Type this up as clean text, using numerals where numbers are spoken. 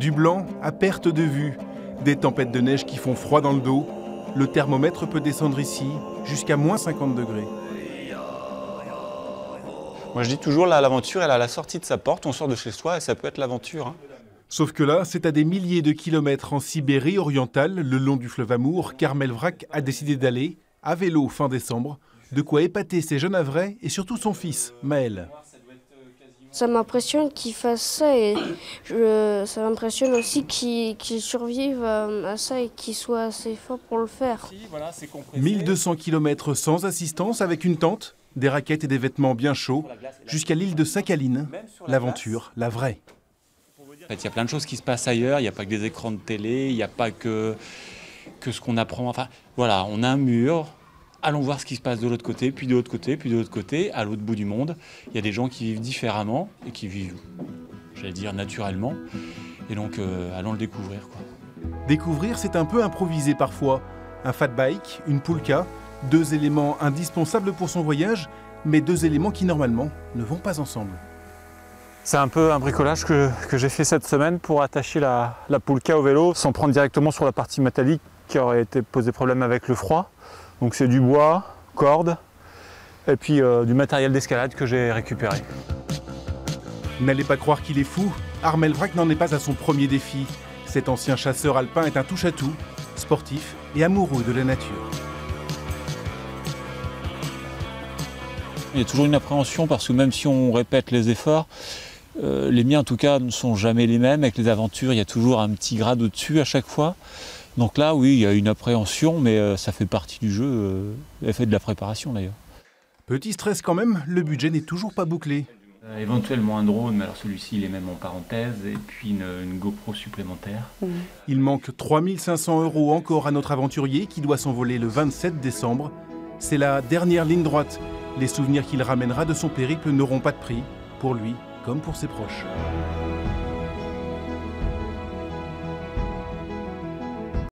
Du blanc à perte de vue, des tempêtes de neige qui font froid dans le dos. Le thermomètre peut descendre ici jusqu'à moins 50 degrés. Moi je dis toujours, là, l'aventure, elle est à la sortie de sa porte, on sort de chez soi et ça peut être l'aventure. Hein. Sauf que là, c'est à des milliers de kilomètres en Sibérie orientale, le long du fleuve Amour, qu'Armel Vrak a décidé d'aller, à vélo fin décembre, de quoi épater ses jeunes havrais et surtout son fils, Maël. Ça m'impressionne qu'il fasse ça et ça m'impressionne aussi qu'il survive à ça et qu'il soit assez fort pour le faire. 1200 km sans assistance avec une tente, des raquettes et des vêtements bien chauds, jusqu'à l'île de Sakhaline, l'aventure, la vraie. En fait, il y a plein de choses qui se passent ailleurs, il n'y a pas que des écrans de télé, il n'y a pas que ce qu'on apprend. Enfin, voilà, on a un mur, allons voir ce qui se passe de l'autre côté, puis de l'autre côté, puis de l'autre côté, à l'autre bout du monde. Il y a des gens qui vivent différemment et qui vivent, j'allais dire, naturellement. Et donc, allons le découvrir, quoi. Découvrir, c'est un peu improvisé parfois. Un fat bike, une poulka, 2 éléments indispensables pour son voyage, mais 2 éléments qui, normalement, ne vont pas ensemble. C'est un peu un bricolage que j'ai fait cette semaine pour attacher la poulka au vélo sans prendre directement sur la partie métallique qui aurait été posé problème avec le froid. Donc c'est du bois, cordes et puis du matériel d'escalade que j'ai récupéré. N'allez pas croire qu'il est fou, Armel Vrak n'en est pas à son premier défi. Cet ancien chasseur alpin est un touche-à-tout, sportif et amoureux de la nature. Il y a toujours une appréhension parce que même si on répète les efforts, les miens en tout cas ne sont jamais les mêmes. Avec les aventures, il y a toujours un petit grade au-dessus à chaque fois. Donc là, oui, il y a une appréhension, mais ça fait partie du jeu, et fait de la préparation d'ailleurs. Petit stress quand même, le budget n'est toujours pas bouclé. Éventuellement un drone, mais alors celui-ci il est même en parenthèse, et puis une GoPro supplémentaire. Il manque 3 500 € encore à notre aventurier qui doit s'envoler le 27 décembre. C'est la dernière ligne droite. Les souvenirs qu'il ramènera de son périple n'auront pas de prix, pour lui comme pour ses proches.